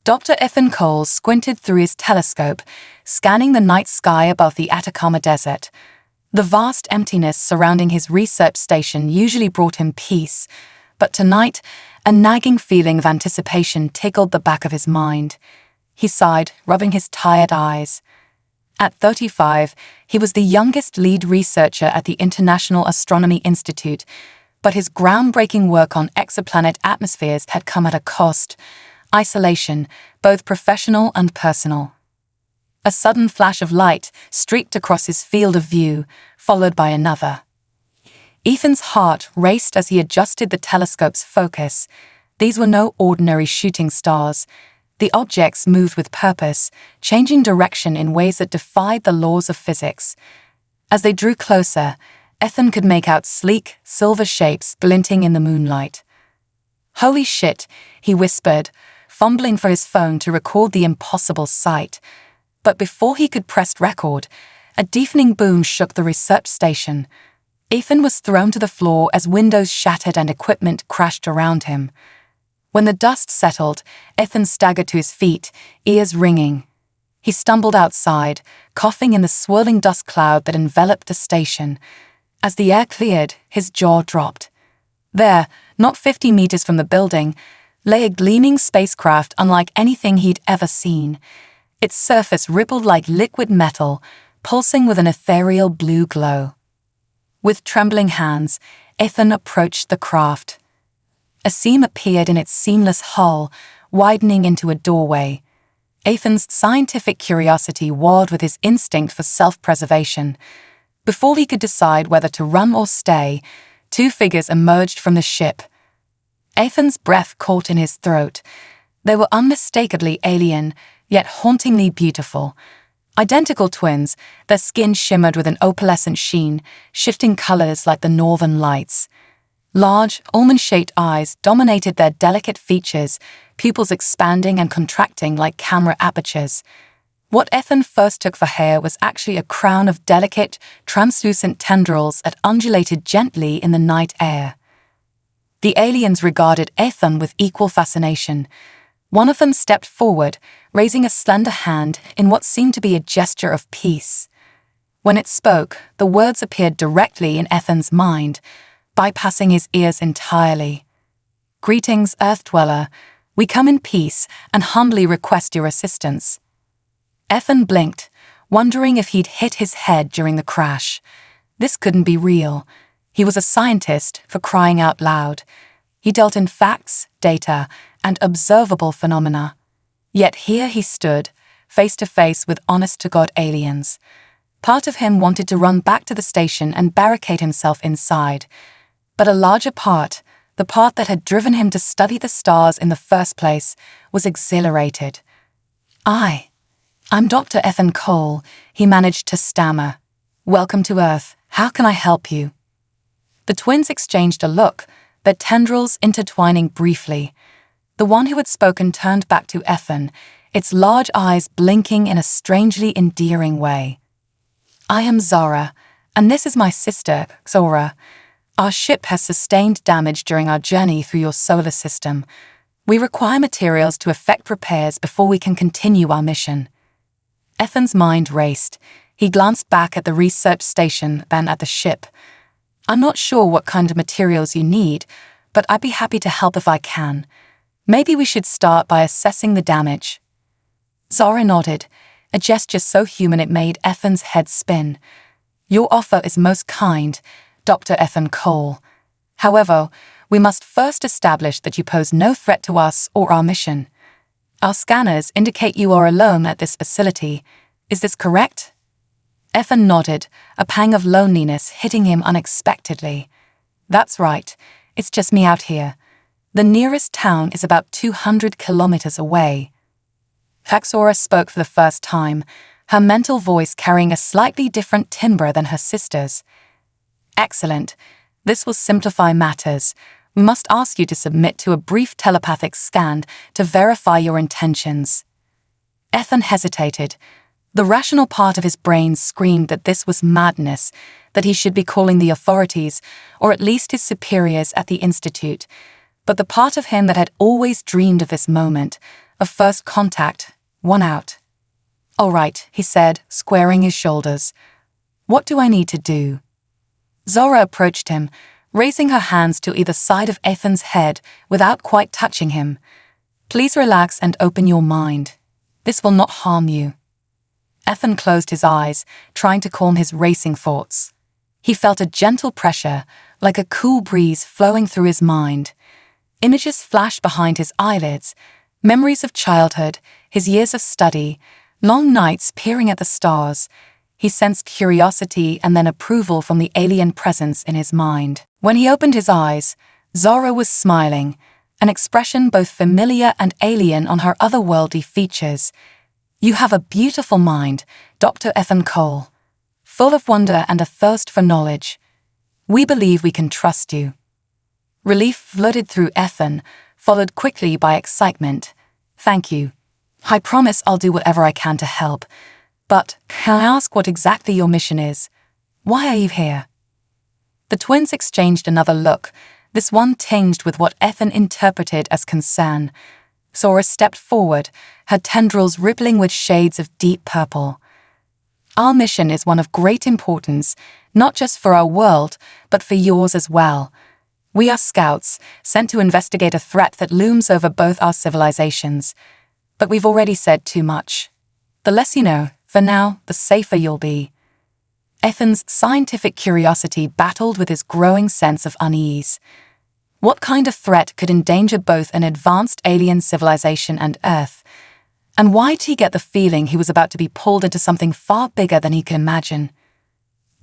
Dr. Ethan Cole squinted through his telescope, scanning the night sky above the Atacama Desert. The vast emptiness surrounding his research station usually brought him peace, but tonight, a nagging feeling of anticipation tickled the back of his mind. He sighed, rubbing his tired eyes. At 35, he was the youngest lead researcher at the International Astronomy Institute, but his groundbreaking work on exoplanet atmospheres had come at a cost: isolation, both professional and personal. A sudden flash of light streaked across his field of view, followed by another. Ethan's heart raced as he adjusted the telescope's focus. These were no ordinary shooting stars. The objects moved with purpose, changing direction in ways that defied the laws of physics. As they drew closer, Ethan could make out sleek, silver shapes glinting in the moonlight. "Holy shit," he whispered, fumbling for his phone to record the impossible sight. But before he could press record, a deafening boom shook the research station. Ethan was thrown to the floor as windows shattered and equipment crashed around him. When the dust settled, Ethan staggered to his feet, ears ringing. He stumbled outside, coughing in the swirling dust cloud that enveloped the station. As the air cleared, his jaw dropped. There, not 50 meters from the building, lay a gleaming spacecraft unlike anything he'd ever seen. Its surface rippled like liquid metal, pulsing with an ethereal blue glow. With trembling hands, Ethan approached the craft. A seam appeared in its seamless hull, widening into a doorway. Ethan's scientific curiosity warred with his instinct for self-preservation. Before he could decide whether to run or stay, two figures emerged from the ship. Ethan's breath caught in his throat. They were unmistakably alien, yet hauntingly beautiful. Identical twins, their skin shimmered with an opalescent sheen, shifting colors like the northern lights. Large, almond-shaped eyes dominated their delicate features, pupils expanding and contracting like camera apertures. What Ethan first took for hair was actually a crown of delicate, translucent tendrils that undulated gently in the night air. The aliens regarded Ethan with equal fascination. One of them stepped forward, raising a slender hand in what seemed to be a gesture of peace. When it spoke, the words appeared directly in Ethan's mind, bypassing his ears entirely. "Greetings, Earth Dweller. We come in peace and humbly request your assistance." Ethan blinked, wondering if he'd hit his head during the crash. This couldn't be real. He was a scientist, for crying out loud. He dealt in facts, data, and observable phenomena. Yet here he stood, face to face with honest-to-God aliens. Part of him wanted to run back to the station and barricade himself inside. But a larger part, the part that had driven him to study the stars in the first place, was exhilarated. I'm Dr. Ethan Cole," he managed to stammer. "Welcome to Earth. How can I help you?" The twins exchanged a look, their tendrils intertwining briefly. The one who had spoken turned back to Ethan, its large eyes blinking in a strangely endearing way. "I am Zara, and this is my sister, Zora. Our ship has sustained damage during our journey through your solar system. We require materials to effect repairs before we can continue our mission." Ethan's mind raced. He glanced back at the research station, then at the ship. "I'm not sure what kind of materials you need, but I'd be happy to help if I can. Maybe we should start by assessing the damage." Zara nodded, a gesture so human it made Ethan's head spin. "Your offer is most kind, Dr. Ethan Cole. However, we must first establish that you pose no threat to us or our mission. Our scanners indicate you are alone at this facility. Is this correct?" Ethan nodded, a pang of loneliness hitting him unexpectedly. "That's right. It's just me out here. The nearest town is about 200 kilometers away." Zora spoke for the first time, her mental voice carrying a slightly different timbre than her sister's. "Excellent. This will simplify matters. We must ask you to submit to a brief telepathic scan to verify your intentions." Ethan hesitated. The rational part of his brain screamed that this was madness, that he should be calling the authorities, or at least his superiors at the institute. But the part of him that had always dreamed of this moment, A first contact, one out. All right, he said, squaring his shoulders. What do I need to do? Zora approached him, raising her hands to either side of Ethan's head without quite touching him. Please relax and open your mind. This will not harm you. Ethan closed his eyes, trying to calm his racing thoughts. He felt a gentle pressure, like a cool breeze flowing through his mind. Images flashed behind his eyelids, memories of childhood, his years of study, long nights peering at the stars. He sensed curiosity and then approval from the alien presence in his mind. When he opened his eyes, Zora was smiling, an expression both familiar and alien on her otherworldly features. You have a beautiful mind, Dr. Ethan Cole, full of wonder and a thirst for knowledge. We believe we can trust you. Relief flooded through Ethan, followed quickly by excitement. Thank you. I promise I'll do whatever I can to help. But can I ask what exactly your mission is? Why are you here? The twins exchanged another look, this one tinged with what Ethan interpreted as concern. Zora stepped forward, her tendrils rippling with shades of deep purple. Our mission is one of great importance, not just for our world, but for yours as well. We are scouts, sent to investigate a threat that looms over both our civilizations. But we've already said too much. The less you know, for now, the safer you'll be. Ethan's scientific curiosity battled with his growing sense of unease. What kind of threat could endanger both an advanced alien civilization and Earth? And why did he get the feeling he was about to be pulled into something far bigger than he could imagine?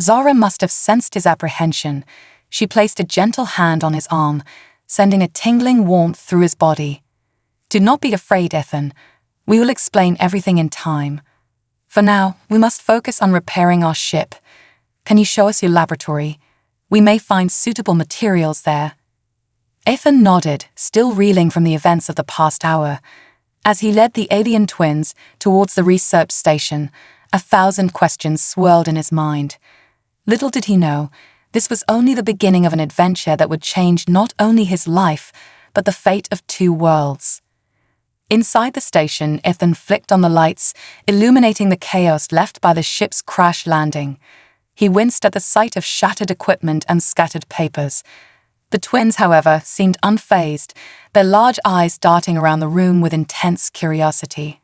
Zora must have sensed his apprehension. She placed a gentle hand on his arm, sending a tingling warmth through his body. Do not be afraid, Ethan. We will explain everything in time. For now, we must focus on repairing our ship. Can you show us your laboratory? We may find suitable materials there. Ethan nodded, still reeling from the events of the past hour. As he led the alien twins towards the research station, 1,000 questions swirled in his mind. Little did he know, this was only the beginning of an adventure that would change not only his life, but the fate of 2 worlds. Inside the station, Ethan flicked on the lights, illuminating the chaos left by the ship's crash landing. He winced at the sight of shattered equipment and scattered papers. The twins, however, seemed unfazed, their large eyes darting around the room with intense curiosity.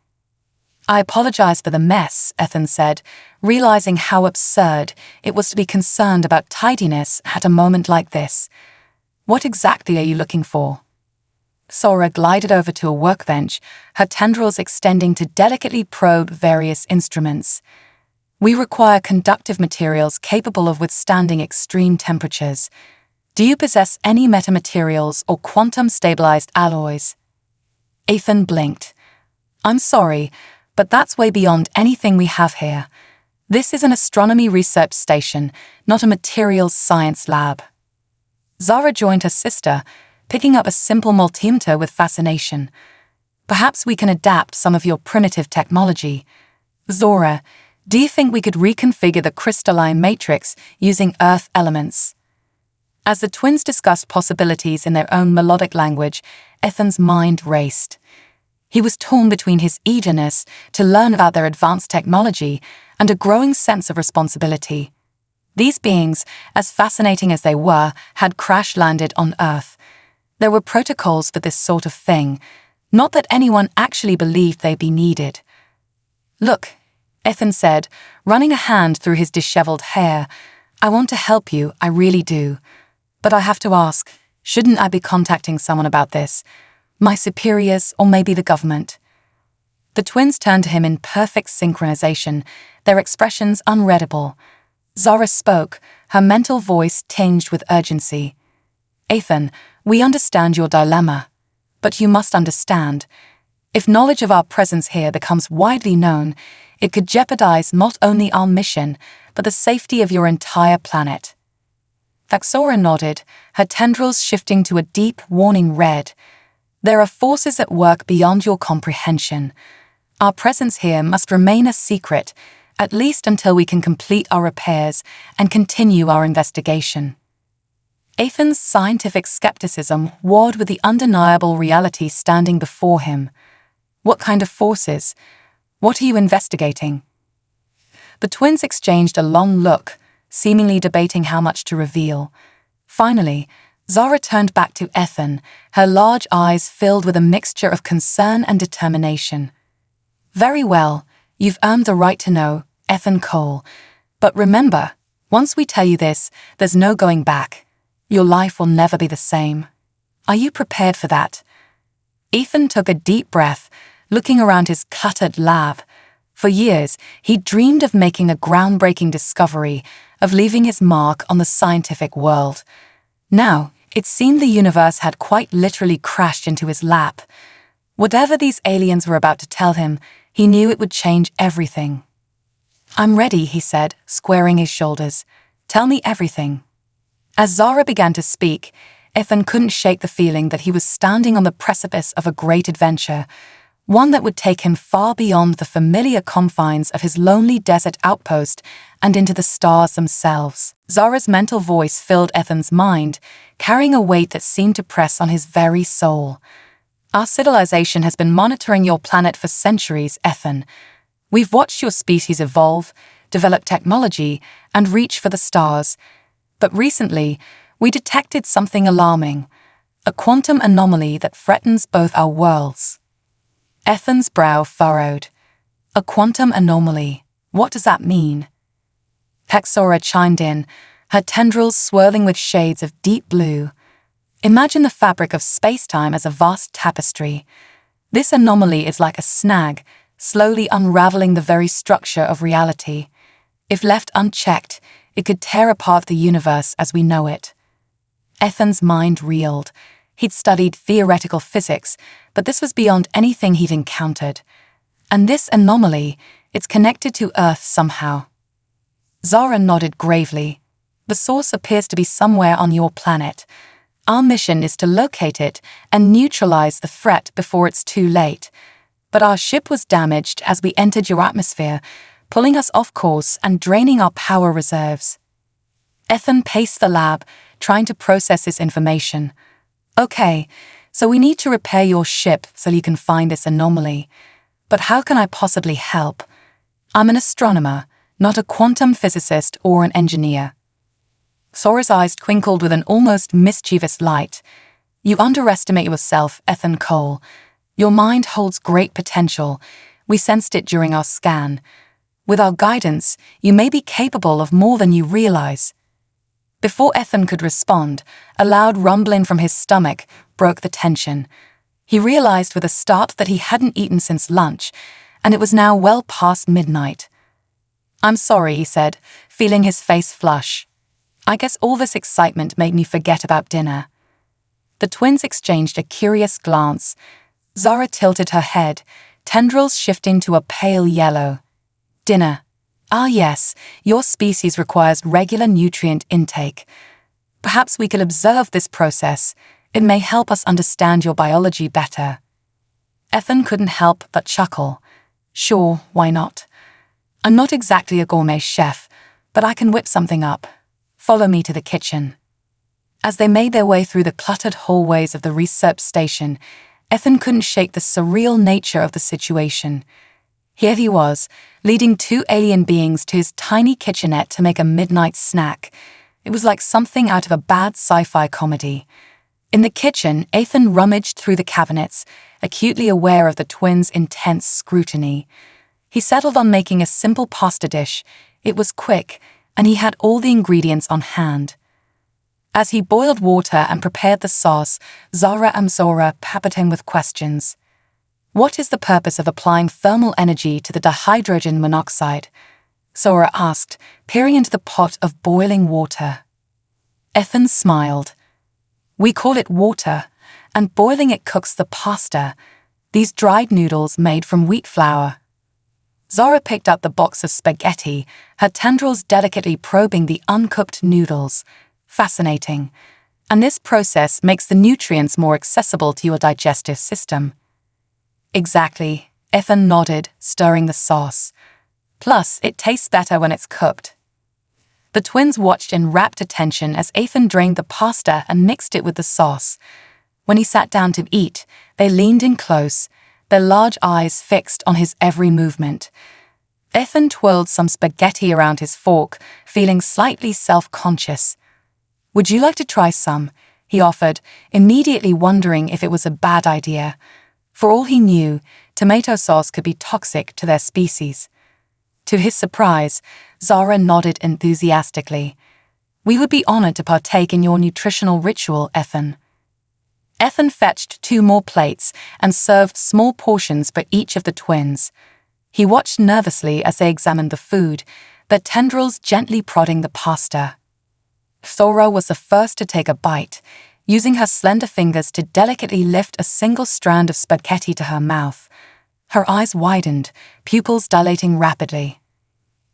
I apologize for the mess, Ethan said, realizing how absurd it was to be concerned about tidiness at a moment like this. What exactly are you looking for? Zora glided over to a workbench, her tendrils extending to delicately probe various instruments. We require conductive materials capable of withstanding extreme temperatures. Do you possess any metamaterials or quantum-stabilized alloys? Ethan blinked. I'm sorry, but that's way beyond anything we have here. This is an astronomy research station, not a materials science lab. Zara joined her sister, picking up a simple multimeter with fascination. Perhaps we can adapt some of your primitive technology. Zora, do you think we could reconfigure the crystalline matrix using Earth elements? As the twins discussed possibilities in their own melodic language, Ethan's mind raced. He was torn between his eagerness to learn about their advanced technology and a growing sense of responsibility. These beings, as fascinating as they were, had crash-landed on Earth. There were protocols for this sort of thing, not that anyone actually believed they'd be needed. Look, Ethan said, running a hand through his disheveled hair. I want to help you, I really do. But I have to ask, shouldn't I be contacting someone about this? My superiors or maybe the government? The twins turned to him in perfect synchronization, their expressions unreadable. Zara spoke, her mental voice tinged with urgency. Ethan, we understand your dilemma, but you must understand. If knowledge of our presence here becomes widely known, it could jeopardize not only our mission, but the safety of your entire planet. Vaxora nodded, her tendrils shifting to a deep, warning red. There are forces at work beyond your comprehension. Our presence here must remain a secret, at least until we can complete our repairs and continue our investigation. Ethan's scientific skepticism warred with the undeniable reality standing before him. What kind of forces? What are you investigating? The twins exchanged a long look, seemingly debating how much to reveal. Finally, Zara turned back to Ethan, her large eyes filled with a mixture of concern and determination. Very well, you've earned the right to know, Ethan Cole. But remember, once we tell you this, there's no going back. Your life will never be the same. Are you prepared for that? Ethan took a deep breath, looking around his cluttered lab. For years, he dreamed of making a groundbreaking discovery, of leaving his mark on the scientific world. Now, it seemed the universe had quite literally crashed into his lap. Whatever these aliens were about to tell him, he knew it would change everything. I'm ready, he said, squaring his shoulders. Tell me everything. As Zara began to speak, Ethan couldn't shake the feeling that he was standing on the precipice of a great adventure, one that would take him far beyond the familiar confines of his lonely desert outpost and into the stars themselves. Zara's mental voice filled Ethan's mind, carrying a weight that seemed to press on his very soul. Our civilization has been monitoring your planet for centuries, Ethan. We've watched your species evolve, develop technology, and reach for the stars. But recently, we detected something alarming, a quantum anomaly that threatens both our worlds. Ethan's brow furrowed. A quantum anomaly. What does that mean? Hexora chimed in, her tendrils swirling with shades of deep blue. Imagine the fabric of space-time as a vast tapestry. This anomaly is like a snag, slowly unraveling the very structure of reality. If left unchecked, it could tear apart the universe as we know it. Ethan's mind reeled. He'd studied theoretical physics, but this was beyond anything he'd encountered. And this anomaly, it's connected to Earth somehow. Zara nodded gravely. The source appears to be somewhere on your planet. Our mission is to locate it and neutralize the threat before it's too late. But our ship was damaged as we entered your atmosphere, pulling us off course and draining our power reserves. Ethan paced the lab, trying to process this information. Okay, so we need to repair your ship so you can find this anomaly. But how can I possibly help? I'm an astronomer, not a quantum physicist or an engineer. Zora's eyes twinkled with an almost mischievous light. You underestimate yourself, Ethan Cole. Your mind holds great potential. We sensed it during our scan. With our guidance, you may be capable of more than you realize. Before Ethan could respond, a loud rumbling from his stomach broke the tension. He realized with a start that he hadn't eaten since lunch, and it was now well past midnight. I'm sorry, he said, feeling his face flush. I guess all this excitement made me forget about dinner. The twins exchanged a curious glance. Zara tilted her head, tendrils shifting to a pale yellow. Dinner. Ah yes, your species requires regular nutrient intake. Perhaps we could observe this process. It may help us understand your biology better. Ethan couldn't help but chuckle. Sure, why not? I'm not exactly a gourmet chef, but I can whip something up. Follow me to the kitchen. As they made their way through the cluttered hallways of the research station, Ethan couldn't shake the surreal nature of the situation. Here he was, leading two alien beings to his tiny kitchenette to make a midnight snack. It was like something out of a bad sci-fi comedy. In the kitchen, Ethan rummaged through the cabinets, acutely aware of the twins' intense scrutiny. He settled on making a simple pasta dish. It was quick, and he had all the ingredients on hand. As he boiled water and prepared the sauce, Zara and Zora peppered him with questions. What is the purpose of applying thermal energy to the dihydrogen monoxide? Zora asked, peering into the pot of boiling water. Ethan smiled. We call it water, and boiling it cooks the pasta, these dried noodles made from wheat flour. Zora picked up the box of spaghetti, her tendrils delicately probing the uncooked noodles. Fascinating. And this process makes the nutrients more accessible to your digestive system. Exactly, Ethan nodded, stirring the sauce. Plus, it tastes better when it's cooked. The twins watched in rapt attention as Ethan drained the pasta and mixed it with the sauce. When he sat down to eat, they leaned in close, their large eyes fixed on his every movement. Ethan twirled some spaghetti around his fork, feeling slightly self-conscious. "Would you like to try some?" he offered, immediately wondering if it was a bad idea. For all he knew, tomato sauce could be toxic to their species. To his surprise, Zara nodded enthusiastically. "We would be honored to partake in your nutritional ritual, Ethan." Ethan fetched 2 more plates and served small portions for each of the twins. He watched nervously as they examined the food, their tendrils gently prodding the pasta. Thora was the first to take a bite, using her slender fingers to delicately lift a single strand of spaghetti to her mouth. Her eyes widened, pupils dilating rapidly.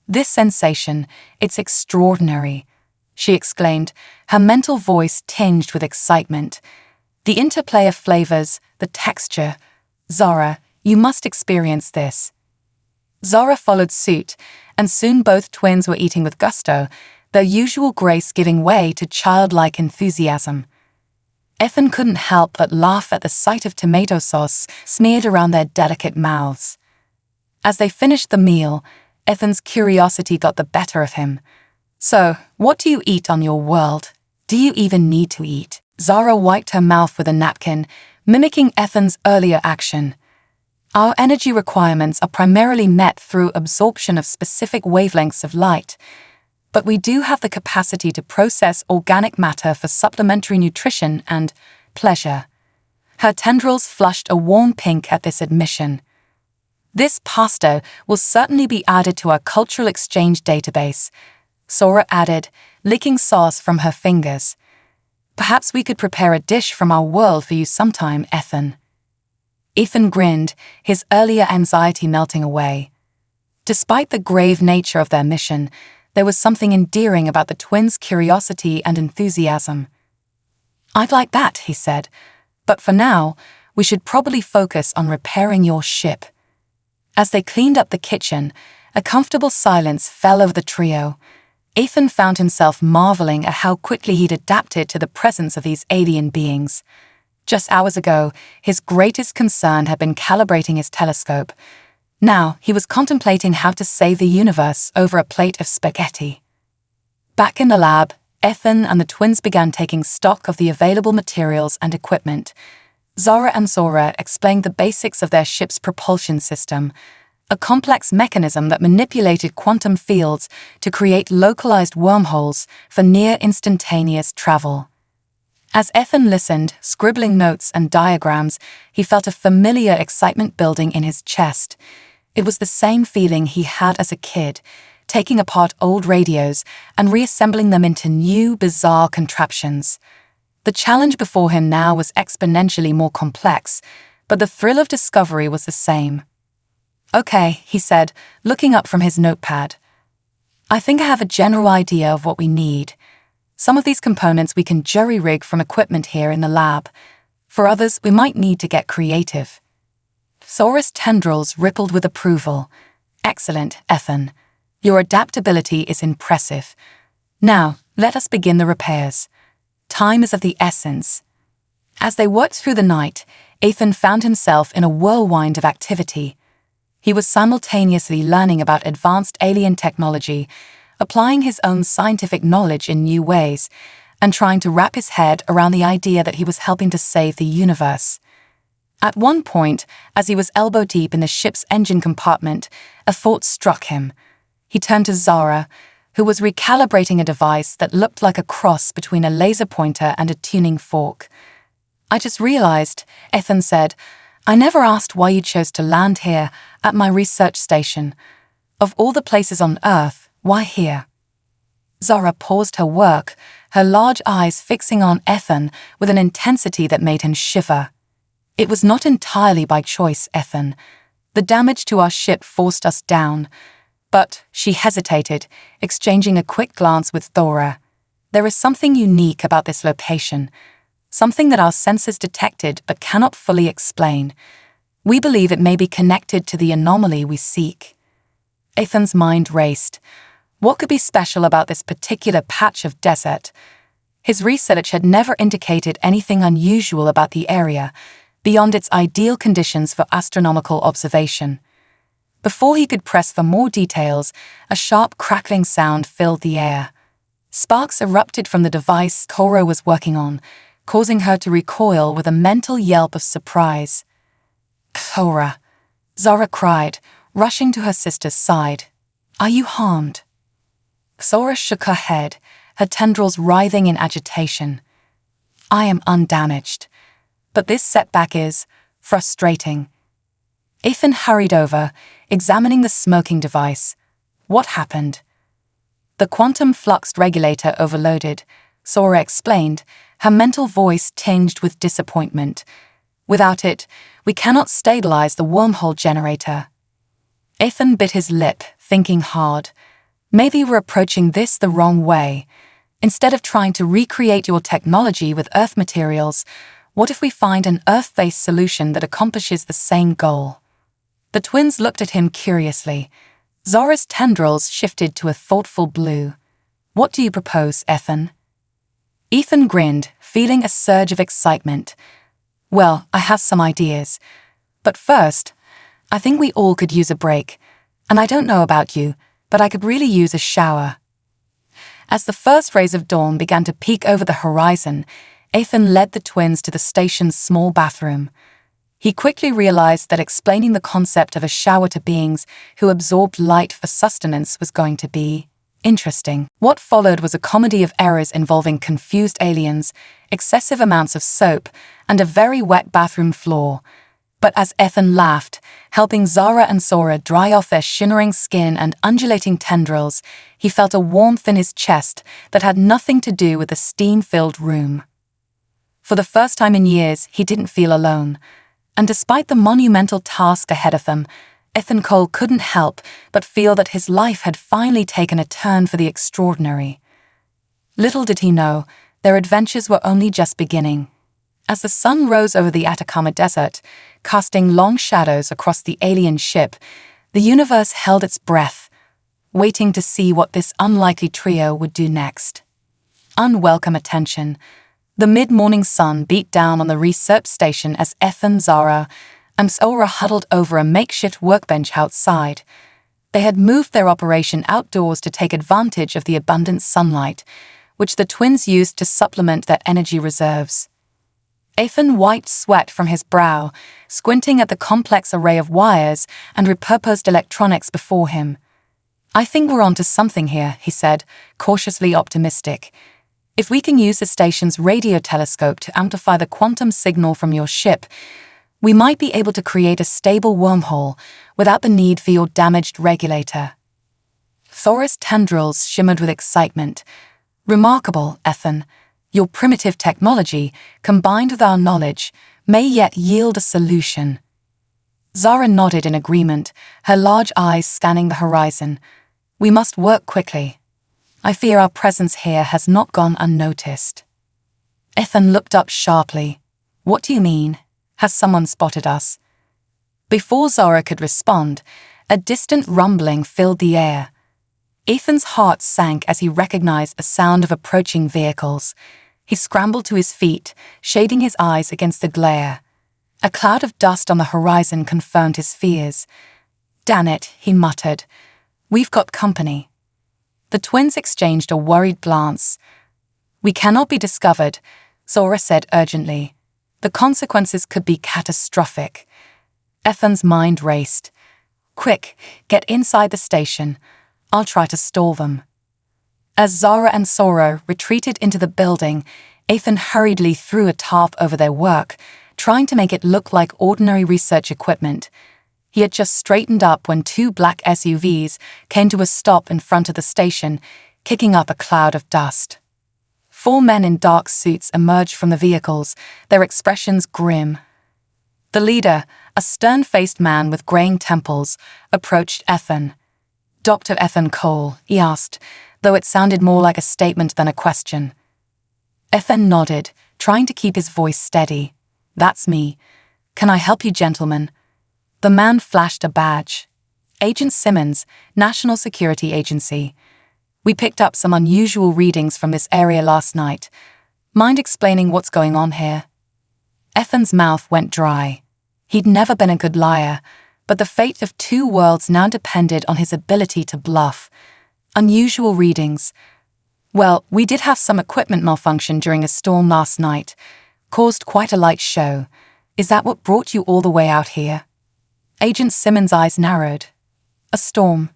"This sensation, it's extraordinary," she exclaimed, her mental voice tinged with excitement. "The interplay of flavors, the texture. Zara, you must experience this." Zara followed suit, and soon both twins were eating with gusto, their usual grace giving way to childlike enthusiasm. Ethan couldn't help but laugh at the sight of tomato sauce smeared around their delicate mouths. As they finished the meal, Ethan's curiosity got the better of him. "So, what do you eat on your world? Do you even need to eat?" Zara wiped her mouth with a napkin, mimicking Ethan's earlier action. "Our energy requirements are primarily met through absorption of specific wavelengths of light, but we do have the capacity to process organic matter for supplementary nutrition and pleasure." Her tendrils flushed a warm pink at this admission. "This pasta will certainly be added to our cultural exchange database," Zora added, licking sauce from her fingers. "Perhaps we could prepare a dish from our world for you sometime, Ethan." Ethan grinned, his earlier anxiety melting away. Despite the grave nature of their mission, there was something endearing about the twins' curiosity and enthusiasm. "I'd like that," he said, "but for now, we should probably focus on repairing your ship." As they cleaned up the kitchen, a comfortable silence fell over the trio. Ethan found himself marveling at how quickly he'd adapted to the presence of these alien beings. Just hours ago, his greatest concern had been calibrating his telescope. Now, he was contemplating how to save the universe over a plate of spaghetti. Back in the lab, Ethan and the twins began taking stock of the available materials and equipment. Zara and Zora explained the basics of their ship's propulsion system, a complex mechanism that manipulated quantum fields to create localized wormholes for near-instantaneous travel. As Ethan listened, scribbling notes and diagrams, he felt a familiar excitement building in his chest. It was the same feeling he had as a kid, taking apart old radios and reassembling them into new, bizarre contraptions. The challenge before him now was exponentially more complex, but the thrill of discovery was the same. "Okay," he said, looking up from his notepad. "I think I have a general idea of what we need. Some of these components we can jury-rig from equipment here in the lab. For others, we might need to get creative." Zora's tendrils rippled with approval. "Excellent, Ethan. Your adaptability is impressive. Now, let us begin the repairs. Time is of the essence." As they worked through the night, Ethan found himself in a whirlwind of activity. He was simultaneously learning about advanced alien technology, applying his own scientific knowledge in new ways, and trying to wrap his head around the idea that he was helping to save the universe. At one point, as he was elbow-deep in the ship's engine compartment, a thought struck him. He turned to Zara, who was recalibrating a device that looked like a cross between a laser pointer and a tuning fork. "I just realized," Ethan said, "I never asked why you chose to land here, at my research station. Of all the places on Earth, why here?" Zara paused her work, her large eyes fixing on Ethan with an intensity that made him shiver. "It was not entirely by choice, Ethan. The damage to our ship forced us down." But she hesitated, exchanging a quick glance with Thora. "There is something unique about this location, something that our senses detected but cannot fully explain. We believe it may be connected to the anomaly we seek." Ethan's mind raced. What could be special about this particular patch of desert? His research had never indicated anything unusual about the area, beyond its ideal conditions for astronomical observation. Before he could press for more details, a sharp crackling sound filled the air. Sparks erupted from the device Cora was working on, causing her to recoil with a mental yelp of surprise. "Cora," Zara cried, rushing to her sister's side. "Are you harmed?" Cora shook her head, her tendrils writhing in agitation. "I am undamaged, but this setback is frustrating." Ethan hurried over, examining the smoking device. "What happened?" "The quantum flux regulator overloaded," Zara explained, her mental voice tinged with disappointment. "Without it, we cannot stabilize the wormhole generator." Ethan bit his lip, thinking hard. Maybe we're approaching this the wrong way. Instead of trying to recreate your technology with Earth materials, what if we find an Earth-based solution that accomplishes the same goal? The twins looked at him curiously. Zara's tendrils shifted to a thoughtful blue. "What do you propose, Ethan?" Ethan grinned, feeling a surge of excitement. "Well, I have some ideas. But first, I think we all could use a break. And I don't know about you, but I could really use a shower." As the first rays of dawn began to peek over the horizon, Ethan led the twins to the station's small bathroom. He quickly realized that explaining the concept of a shower to beings who absorbed light for sustenance was going to be interesting. What followed was a comedy of errors involving confused aliens, excessive amounts of soap, and a very wet bathroom floor. But as Ethan laughed, helping Zara and Sora dry off their shimmering skin and undulating tendrils, he felt a warmth in his chest that had nothing to do with the steam-filled room. For the first time in years, he didn't feel alone. And despite the monumental task ahead of them, Ethan Cole couldn't help but feel that his life had finally taken a turn for the extraordinary. Little did he know, their adventures were only just beginning. As the sun rose over the Atacama Desert, casting long shadows across the alien ship, the universe held its breath, waiting to see what this unlikely trio would do next. Unwelcome attention. The mid-morning sun beat down on the research station as Ethan, Zara, and Sora huddled over a makeshift workbench outside. They had moved their operation outdoors to take advantage of the abundant sunlight, which the twins used to supplement their energy reserves. Ethan wiped sweat from his brow, squinting at the complex array of wires and repurposed electronics before him. "I think we're onto something here," he said, cautiously optimistic. "If we can use the station's radio telescope to amplify the quantum signal from your ship, we might be able to create a stable wormhole without the need for your damaged regulator." Thora's tendrils shimmered with excitement. "Remarkable, Ethan. Your primitive technology, combined with our knowledge, may yet yield a solution." Zara nodded in agreement, her large eyes scanning the horizon. "We must work quickly. I fear our presence here has not gone unnoticed." Ethan looked up sharply. "What do you mean? Has someone spotted us?" Before Zara could respond, a distant rumbling filled the air. Ethan's heart sank as he recognized the sound of approaching vehicles. He scrambled to his feet, shading his eyes against the glare. A cloud of dust on the horizon confirmed his fears. "Damn it," he muttered. "We've got company." The twins exchanged a worried glance. "We cannot be discovered," Zora said urgently. "The consequences could be catastrophic." Ethan's mind raced. "Quick, get inside the station. I'll try to stall them." As Zara and Sora retreated into the building, Ethan hurriedly threw a tarp over their work, trying to make it look like ordinary research equipment. He had just straightened up when two black SUVs came to a stop in front of the station, kicking up a cloud of dust. 4 men in dark suits emerged from the vehicles, their expressions grim. The leader, a stern-faced man with graying temples, approached Ethan. "Dr. Ethan Cole," he asked, though it sounded more like a statement than a question. Ethan nodded, trying to keep his voice steady. "That's me. Can I help you, gentlemen?" The man flashed a badge. "Agent Simmons, National Security Agency. We picked up some unusual readings from this area last night. Mind explaining what's going on here?" Ethan's mouth went dry. He'd never been a good liar, but the fate of 2 worlds now depended on his ability to bluff. Unusual readings. Well, we did have some equipment malfunction during a storm last night. Caused quite a light show. Is that what brought you all the way out here? Agent Simmons' eyes narrowed. A storm.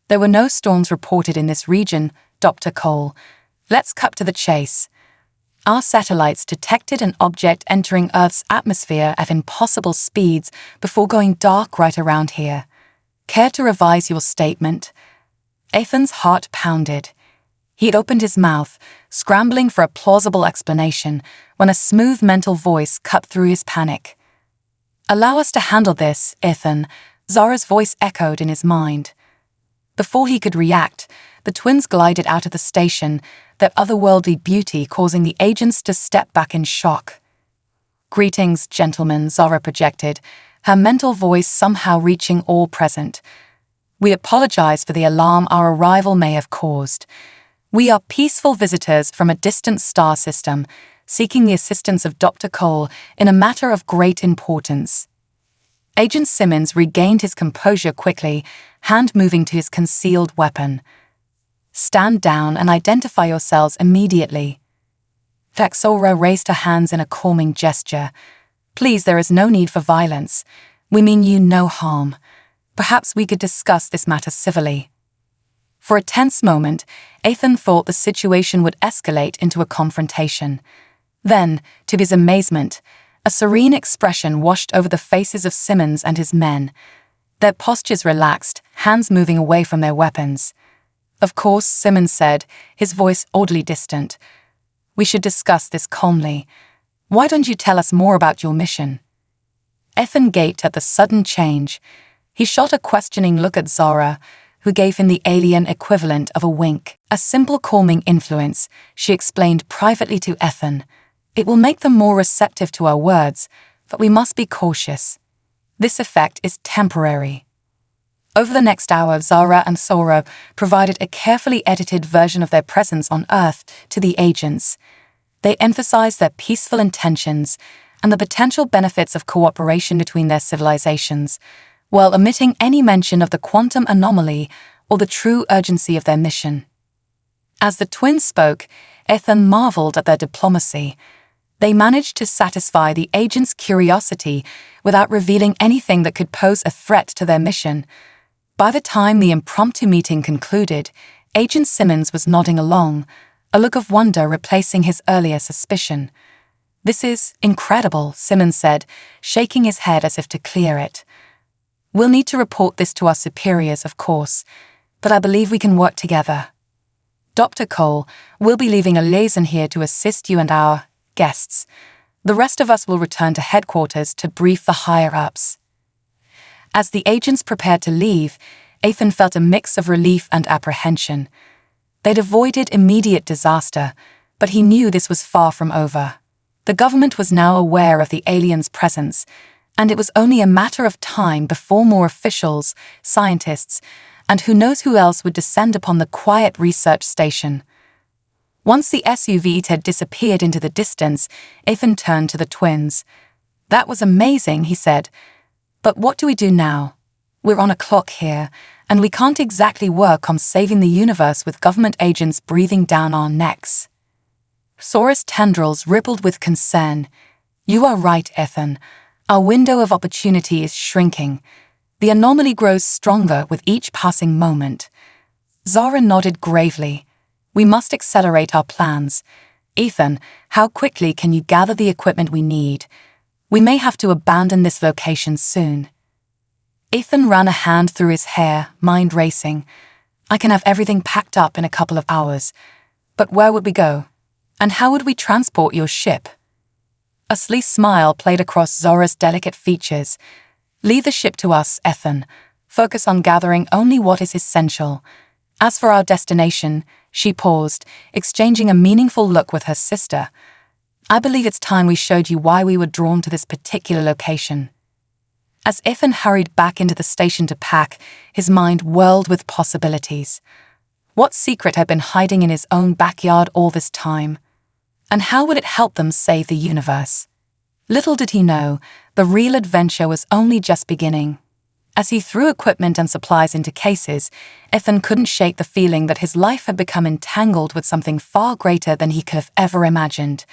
There were no storms reported in this region, Dr. Cole. Let's cut to the chase. Our satellites detected an object entering Earth's atmosphere at impossible speeds before going dark right around here. Care to revise your statement? Ethan's heart pounded. He had opened his mouth, scrambling for a plausible explanation, when a smooth mental voice cut through his panic. Allow us to handle this, Ethan, Zara's voice echoed in his mind. Before he could react, the twins glided out of the station, their otherworldly beauty causing the agents to step back in shock. Greetings, gentlemen, Zara projected, her mental voice somehow reaching all present. We apologize for the alarm our arrival may have caused. We are peaceful visitors from a distant star system, seeking the assistance of Dr. Cole in a matter of great importance. Agent Simmons regained his composure quickly, hand moving to his concealed weapon. Stand down and identify yourselves immediately. Zara raised her hands in a calming gesture. Please, there is no need for violence. We mean you no harm. Perhaps we could discuss this matter civilly. For a tense moment, Ethan thought the situation would escalate into a confrontation. Then, to his amazement, a serene expression washed over the faces of Simmons and his men. Their postures relaxed, hands moving away from their weapons. Of course, Simmons said, his voice oddly distant. We should discuss this calmly. Why don't you tell us more about your mission? Ethan gaped at the sudden change. He shot a questioning look at Zara, who gave him the alien equivalent of a wink. A simple calming influence, she explained privately to Ethan. It will make them more receptive to our words, but we must be cautious. This effect is temporary. Over the next hour, Zara and Sora provided a carefully edited version of their presence on Earth to the agents. They emphasized their peaceful intentions and the potential benefits of cooperation between their civilizations, while omitting any mention of the quantum anomaly or the true urgency of their mission. As the twins spoke, Ethan marveled at their diplomacy. They managed to satisfy the agents' curiosity without revealing anything that could pose a threat to their mission. By the time the impromptu meeting concluded, Agent Simmons was nodding along, a look of wonder replacing his earlier suspicion. This is incredible, Simmons said, shaking his head as if to clear it. We'll need to report this to our superiors, of course, but I believe we can work together. Dr. Cole, we'll be leaving a liaison here to assist you and our guests. The rest of us will return to headquarters to brief the higher-ups. As the agents prepared to leave, Ethan felt a mix of relief and apprehension. They'd avoided immediate disaster, but he knew this was far from over. The government was now aware of the aliens' presence, and it was only a matter of time before more officials, scientists, and who knows who else would descend upon the quiet research station. Once the SUV had disappeared into the distance, Ethan turned to the twins. That was amazing, he said. But what do we do now? We're on a clock here, and we can't exactly work on saving the universe with government agents breathing down our necks. Sora's tendrils rippled with concern. You are right, Ethan. Our window of opportunity is shrinking. The anomaly grows stronger with each passing moment. Zara nodded gravely. We must accelerate our plans. Ethan, how quickly can you gather the equipment we need? We may have to abandon this location soon. Ethan ran a hand through his hair, mind racing. I can have everything packed up in a couple of hours. But where would we go? And how would we transport your ship? A sleek smile played across Zora's delicate features. Leave the ship to us, Ethan. Focus on gathering only what is essential. As for our destination, she paused, exchanging a meaningful look with her sister. I believe it's time we showed you why we were drawn to this particular location. As Ethan hurried back into the station to pack, his mind whirled with possibilities. What secret had been hiding in his own backyard all this time? And how would it help them save the universe? Little did he know, the real adventure was only just beginning. As he threw equipment and supplies into cases, Ethan couldn't shake the feeling that his life had become entangled with something far greater than he could have ever imagined.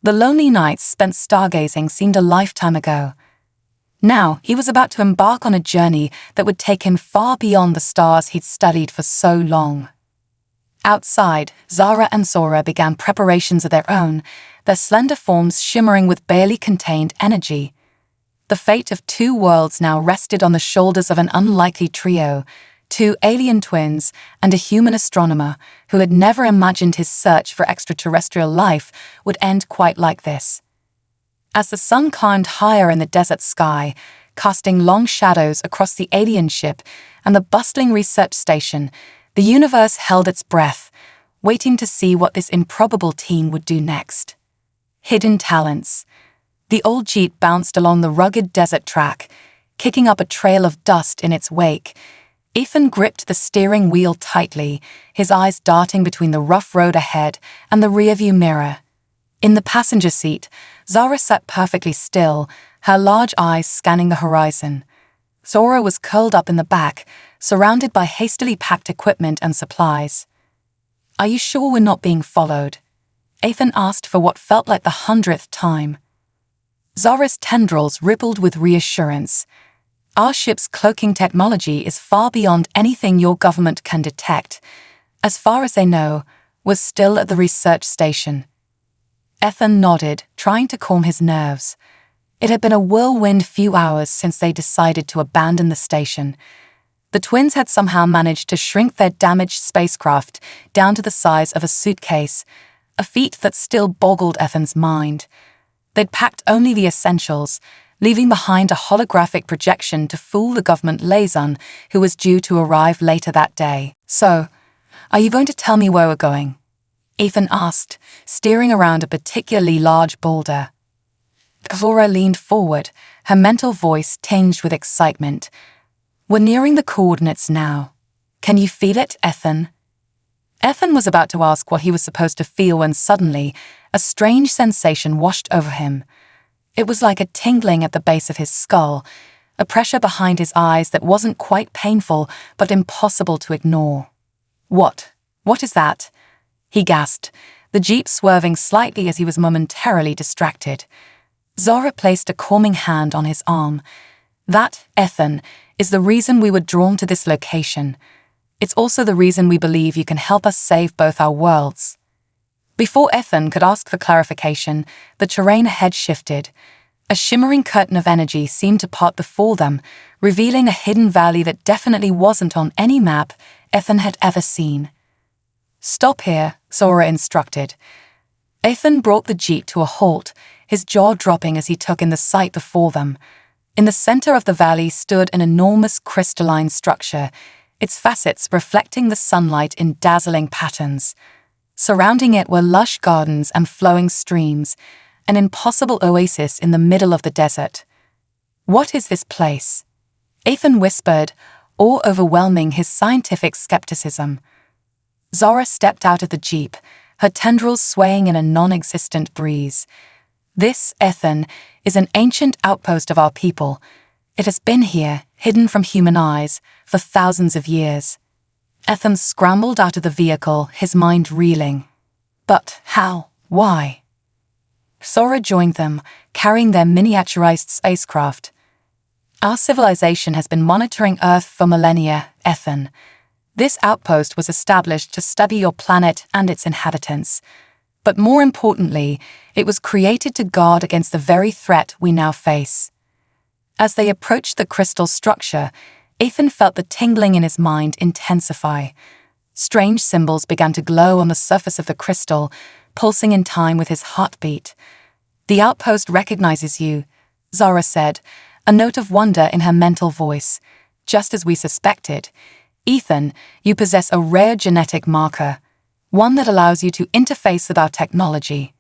The lonely nights spent stargazing seemed a lifetime ago. Now he was about to embark on a journey that would take him far beyond the stars he'd studied for so long. Outside, Zara and Zora began preparations of their own, their slender forms shimmering with barely contained energy. The fate of two worlds now rested on the shoulders of an unlikely trio, two alien twins and a human astronomer who had never imagined his search for extraterrestrial life would end quite like this. As the sun climbed higher in the desert sky, casting long shadows across the alien ship and the bustling research station, the universe held its breath, waiting to see what this improbable team would do next. Hidden talents. The old Jeep bounced along the rugged desert track, kicking up a trail of dust in its wake. Ethan gripped the steering wheel tightly, his eyes darting between the rough road ahead and the rearview mirror. In the passenger seat, Zara sat perfectly still, her large eyes scanning the horizon. Zora was curled up in the back, surrounded by hastily packed equipment and supplies. "Are you sure we're not being followed?" Ethan asked for what felt like the 100th time. Zora's tendrils rippled with reassurance. "Our ship's cloaking technology is far beyond anything your government can detect. As far as they know, we're still at the research station." Ethan nodded, trying to calm his nerves. It had been a whirlwind few hours since they decided to abandon the station. The twins had somehow managed to shrink their damaged spacecraft down to the size of a suitcase, a feat that still boggled Ethan's mind. They'd packed only the essentials, leaving behind a holographic projection to fool the government liaison who was due to arrive later that day. "So, are you going to tell me where we're going?" Ethan asked, steering around a particularly large boulder. Zora leaned forward, her mental voice tinged with excitement. "We're nearing the coordinates now. Can you feel it, Ethan?" Ethan was about to ask what he was supposed to feel when suddenly, a strange sensation washed over him. It was like a tingling at the base of his skull, a pressure behind his eyes that wasn't quite painful but impossible to ignore. "What? What is that?" he gasped, the Jeep swerving slightly as he was momentarily distracted. Zora placed a calming hand on his arm. "That, Ethan, is the reason we were drawn to this location. It's also the reason we believe you can help us save both our worlds." Before Ethan could ask for clarification, the terrain ahead shifted. A shimmering curtain of energy seemed to part before them, revealing a hidden valley that definitely wasn't on any map Ethan had ever seen. "Stop here," Zora instructed. Ethan brought the Jeep to a halt, his jaw dropping as he took in the sight before them. In the center of the valley stood an enormous crystalline structure, its facets reflecting the sunlight in dazzling patterns. Surrounding it were lush gardens and flowing streams, an impossible oasis in the middle of the desert. "What is this place?" Ethan whispered, awe overwhelming his scientific skepticism. Zora stepped out of the Jeep, her tendrils swaying in a non-existent breeze. "This, Ethan, is an ancient outpost of our people. It has been here, hidden from human eyes, for thousands of years." Ethan scrambled out of the vehicle, his mind reeling. But how? Why? Zora joined them, carrying their miniaturized spacecraft. "Our civilization has been monitoring Earth for millennia, Ethan. This outpost was established to study your planet and its inhabitants. But more importantly, it was created to guard against the very threat we now face." As they approached the crystal structure, Ethan felt the tingling in his mind intensify. Strange symbols began to glow on the surface of the crystal, pulsing in time with his heartbeat. "The outpost recognizes you," Zara said, a note of wonder in her mental voice. "Just as we suspected. Ethan, you possess a rare genetic marker, one that allows you to interface with our technology."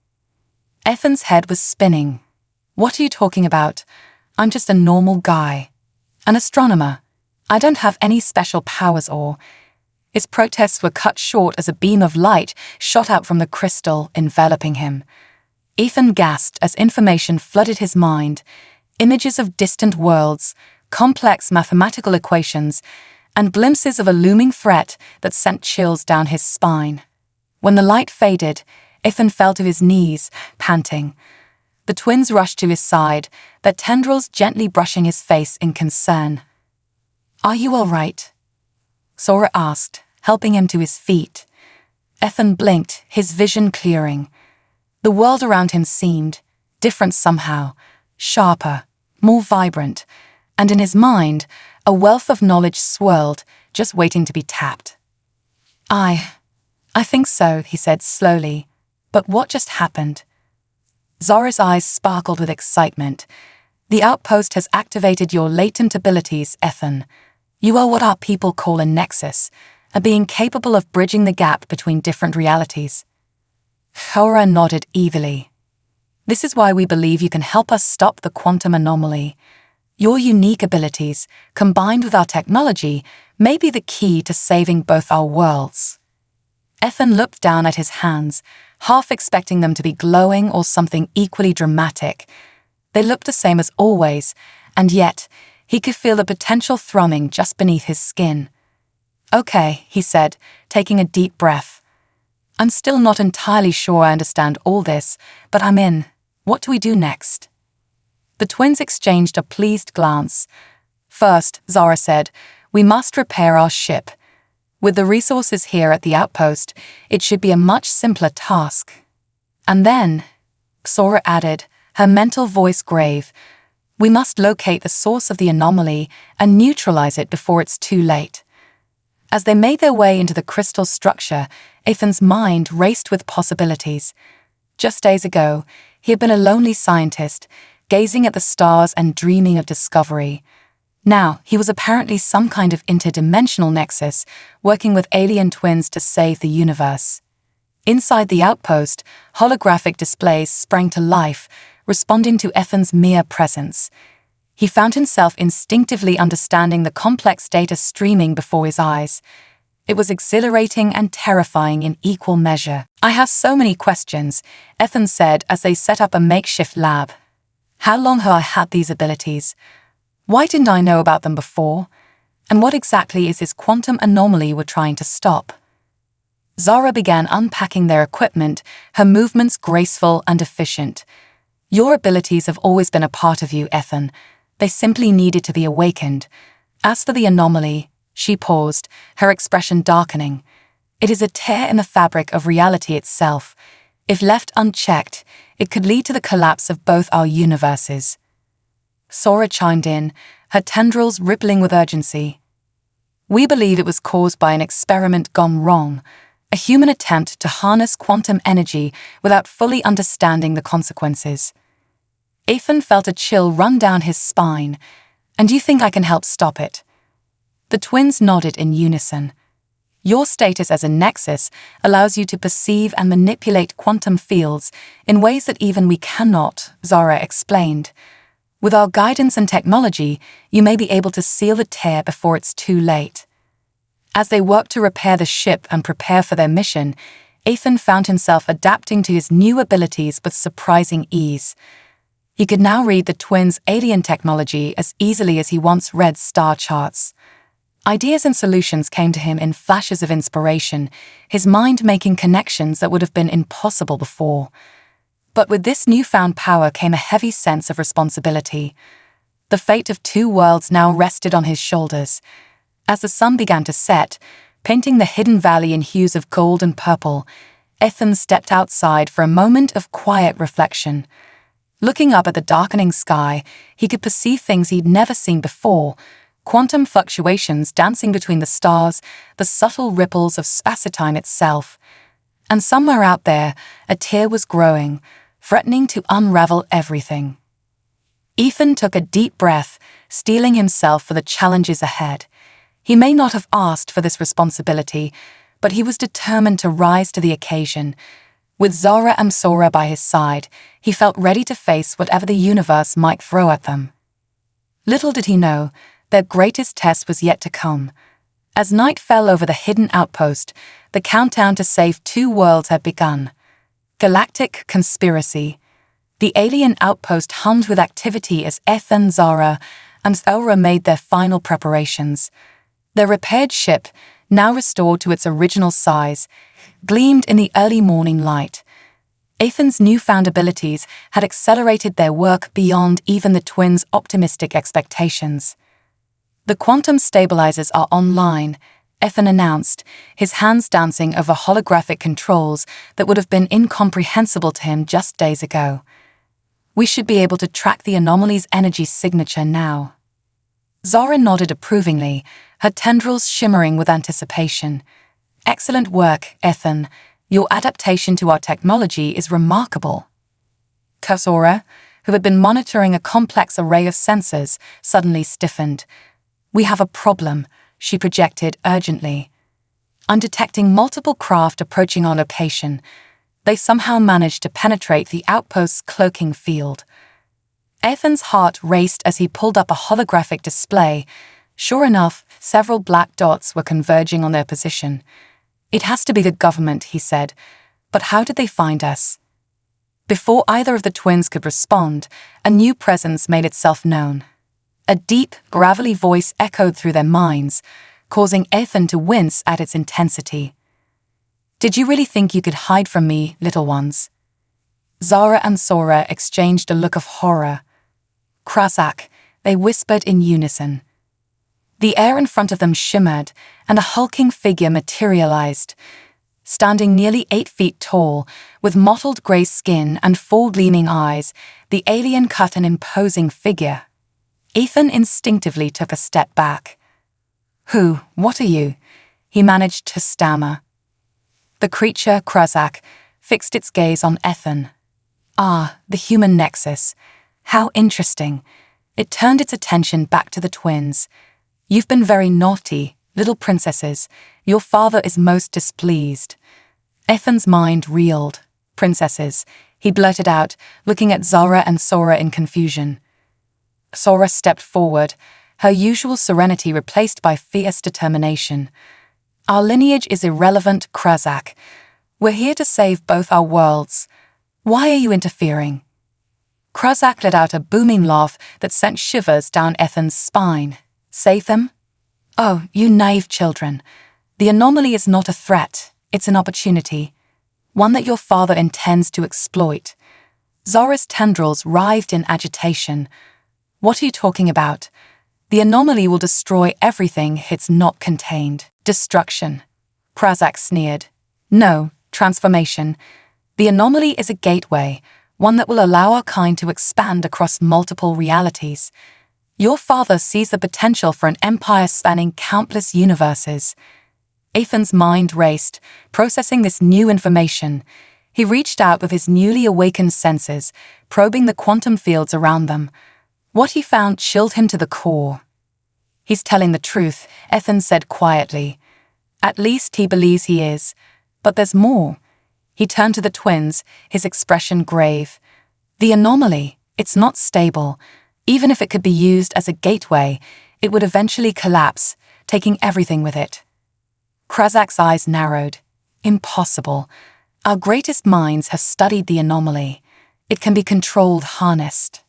Ethan's head was spinning. "What are you talking about? I'm just a normal guy. An astronomer. I don't have any special powers or—" His protests were cut short as a beam of light shot out from the crystal, enveloping him. Ethan gasped as information flooded his mind, images of distant worlds, complex mathematical equations, and glimpses of a looming threat that sent chills down his spine. When the light faded, Ethan fell to his knees, panting. The twins rushed to his side, their tendrils gently brushing his face in concern. "Are you all right?" Zora asked, helping him to his feet. Ethan blinked, his vision clearing. The world around him seemed different somehow, sharper, more vibrant, and in his mind, a wealth of knowledge swirled, just waiting to be tapped. I think so, he said slowly. But what just happened? Zora's eyes sparkled with excitement. "The outpost has activated your latent abilities, Ethan. You are what our people call a nexus, a being capable of bridging the gap between different realities." Zora nodded evilly. "This is why we believe you can help us stop the quantum anomaly. Your unique abilities, combined with our technology, may be the key to saving both our worlds." Ethan looked down at his hands, half expecting them to be glowing or something equally dramatic. They looked the same as always, and yet he could feel the potential thrumming just beneath his skin. "Okay," he said, taking a deep breath. "I'm still not entirely sure I understand all this, but I'm in. What do we do next?" The twins exchanged a pleased glance. "First," Zora said, "we must repair our ship. With the resources here at the outpost, it should be a much simpler task. And then," Zora added, her mental voice grave, "we must locate the source of the anomaly and neutralize it before it's too late." As they made their way into the crystal structure, Ethan's mind raced with possibilities. Just days ago, he had been a lonely scientist, gazing at the stars and dreaming of discovery. Now, he was apparently some kind of interdimensional nexus, working with alien twins to save the universe. Inside the outpost, holographic displays sprang to life, responding to Ethan's mere presence. He found himself instinctively understanding the complex data streaming before his eyes. It was exhilarating and terrifying in equal measure. "I have so many questions," Ethan said as they set up a makeshift lab. "How long have I had these abilities? Why didn't I know about them before? And what exactly is this quantum anomaly we're trying to stop?" Zora began unpacking their equipment, her movements graceful and efficient. "Your abilities have always been a part of you, Ethan. They simply needed to be awakened. As for the anomaly," she paused, her expression darkening, "it is a tear in the fabric of reality itself. If left unchecked, it could lead to the collapse of both our universes." Zora chimed in, her tendrils rippling with urgency. "We believe it was caused by an experiment gone wrong, a human attempt to harness quantum energy without fully understanding the consequences." Ethan felt a chill run down his spine. "And you think I can help stop it?" The twins nodded in unison. "Your status as a nexus allows you to perceive and manipulate quantum fields in ways that even we cannot," Zora explained. "With our guidance and technology, you may be able to seal the tear before it's too late." As they worked to repair the ship and prepare for their mission, Ethan found himself adapting to his new abilities with surprising ease. He could now read the twins' alien technology as easily as he once read star charts. Ideas and solutions came to him in flashes of inspiration, his mind making connections that would have been impossible before. But with this newfound power came a heavy sense of responsibility. The fate of two worlds now rested on his shoulders. As the sun began to set, painting the hidden valley in hues of gold and purple, Ethan stepped outside for a moment of quiet reflection. Looking up at the darkening sky, he could perceive things he'd never seen before: quantum fluctuations dancing between the stars, the subtle ripples of space-time itself. And somewhere out there, a tear was growing, threatening to unravel everything. Ethan took a deep breath, steeling himself for the challenges ahead. He may not have asked for this responsibility, but he was determined to rise to the occasion. With Zora and Sora by his side, he felt ready to face whatever the universe might throw at them. Little did he know, their greatest test was yet to come. As night fell over the hidden outpost, the countdown to save two worlds had begun. Galactic conspiracy. The alien outpost hummed with activity as Ethan, Zara, and Zora made their final preparations. Their repaired ship, now restored to its original size, gleamed in the early morning light. Ethan's newfound abilities had accelerated their work beyond even the twins' optimistic expectations. "The quantum stabilizers are online," Ethan announced, his hands dancing over holographic controls that would have been incomprehensible to him just days ago. "We should be able to track the anomaly's energy signature now." Zara nodded approvingly, her tendrils shimmering with anticipation. "Excellent work, Ethan. Your adaptation to our technology is remarkable." Zora, who had been monitoring a complex array of sensors, suddenly stiffened. "We have a problem," she projected urgently. "I'm detecting multiple craft approaching our location. They somehow managed to penetrate the outpost's cloaking field." Ethan's heart raced as he pulled up a holographic display. Sure enough, several black dots were converging on their position. "It has to be the government," he said. "But how did they find us?" Before either of the twins could respond, a new presence made itself known. A deep, gravelly voice echoed through their minds, causing Ethan to wince at its intensity. "Did you really think you could hide from me, little ones?" Zara and Sora exchanged a look of horror. "Krazak," they whispered in unison. The air in front of them shimmered, and a hulking figure materialized. Standing nearly 8 feet tall, with mottled grey skin and full gleaming eyes, the alien cut an imposing figure. Ethan instinctively took a step back. What are you?" he managed to stammer. The creature, Krazak, fixed its gaze on Ethan. "Ah, the human nexus. How interesting." It turned its attention back to the twins. "You've been very naughty, little princesses. Your father is most displeased." Ethan's mind reeled. "Princesses," he blurted out, looking at Zara and Sora in confusion. Sora stepped forward, her usual serenity replaced by fierce determination. "Our lineage is irrelevant, Krazak. We're here to save both our worlds. Why are you interfering?" Krazak let out a booming laugh that sent shivers down Ethan's spine. "Save them? Oh, you naive children. The anomaly is not a threat, it's an opportunity. One that your father intends to exploit." Zara's tendrils writhed in agitation. "What are you talking about? The anomaly will destroy everything it's not contained." "Destruction," Krazak sneered. "No, transformation. The anomaly is a gateway, one that will allow our kind to expand across multiple realities. Your father sees the potential for an empire spanning countless universes." Ethan's mind raced, processing this new information. He reached out with his newly awakened senses, probing the quantum fields around them. What he found chilled him to the core. "He's telling the truth," Ethan said quietly. "At least he believes he is. But there's more." He turned to the twins, his expression grave. "The anomaly, it's not stable. Even if it could be used as a gateway, it would eventually collapse, taking everything with it." Krazak's eyes narrowed. "Impossible. Our greatest minds have studied the anomaly. It can be controlled, harnessed.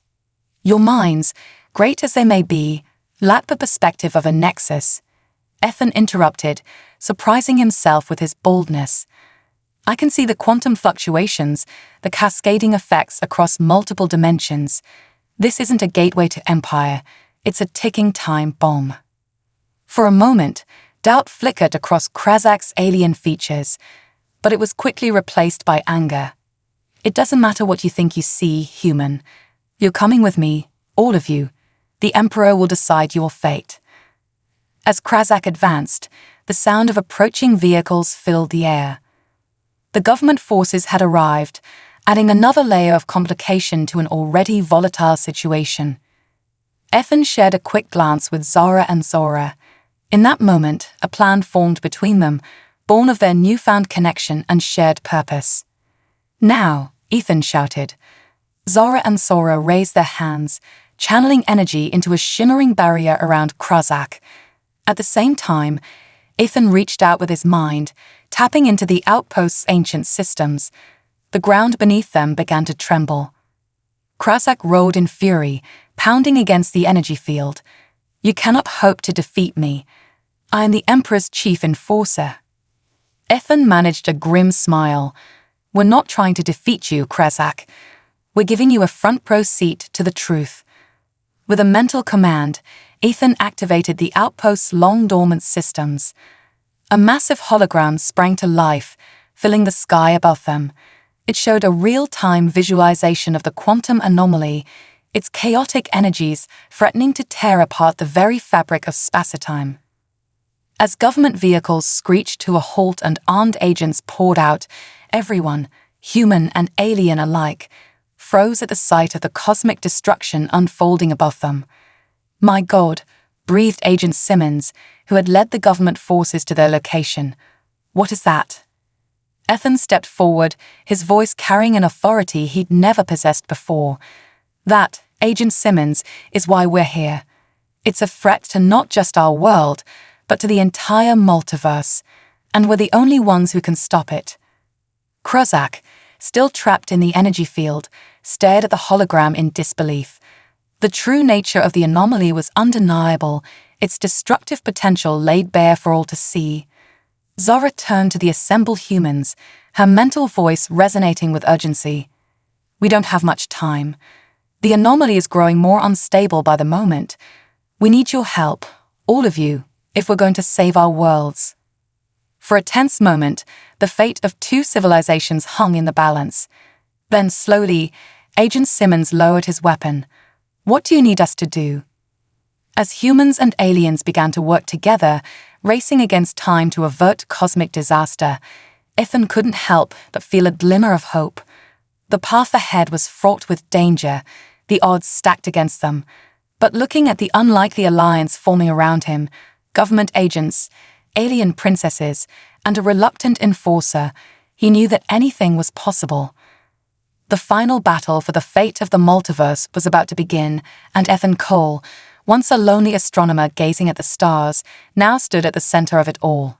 Your minds, great as they may be, lack the perspective of a nexus." Ethan interrupted, surprising himself with his boldness. "I can see the quantum fluctuations, the cascading effects across multiple dimensions. This isn't a gateway to empire, it's a ticking time bomb." For a moment, doubt flickered across Krazak's alien features, but it was quickly replaced by anger. "It doesn't matter what you think you see, human. You're coming with me, all of you. The Emperor will decide your fate." As Krazak advanced, the sound of approaching vehicles filled the air. The government forces had arrived, adding another layer of complication to an already volatile situation. Ethan shared a quick glance with Zara and Zora. In that moment, a plan formed between them, born of their newfound connection and shared purpose. "Now," Ethan shouted. Zara and Sora raised their hands, channeling energy into a shimmering barrier around Krazak. At the same time, Ethan reached out with his mind, tapping into the outpost's ancient systems. The ground beneath them began to tremble. Krasak roared in fury, pounding against the energy field. "You cannot hope to defeat me. I am the Emperor's chief enforcer." Ethan managed a grim smile. "We're not trying to defeat you, Krasak. We're giving you a front-row seat to the truth." With a mental command, Ethan activated the outpost's long-dormant systems. A massive hologram sprang to life, filling the sky above them. It showed a real-time visualization of the quantum anomaly, its chaotic energies threatening to tear apart the very fabric of spacetime. As government vehicles screeched to a halt and armed agents poured out, everyone, human and alien alike, froze at the sight of the cosmic destruction unfolding above them. "My God," breathed Agent Simmons, who had led the government forces to their location. "What is that?" Ethan stepped forward, his voice carrying an authority he'd never possessed before. "That, Agent Simmons, is why we're here. It's a threat to not just our world, but to the entire multiverse, and we're the only ones who can stop it." Krasak, still trapped in the energy field, stared at the hologram in disbelief. The true nature of the anomaly was undeniable, its destructive potential laid bare for all to see. Zara turned to the assembled humans, her mental voice resonating with urgency. "We don't have much time. The anomaly is growing more unstable by the moment. We need your help, all of you, if we're going to save our worlds." For a tense moment, the fate of two civilizations hung in the balance. Then slowly, Agent Simmons lowered his weapon. "What do you need us to do?" As humans and aliens began to work together, racing against time to avert cosmic disaster, Ethan couldn't help but feel a glimmer of hope. The path ahead was fraught with danger, the odds stacked against them. But looking at the unlikely alliance forming around him, government agents, alien princesses, and a reluctant enforcer, he knew that anything was possible. The final battle for the fate of the multiverse was about to begin, and Ethan Cole, once a lonely astronomer gazing at the stars, now stood at the center of it all.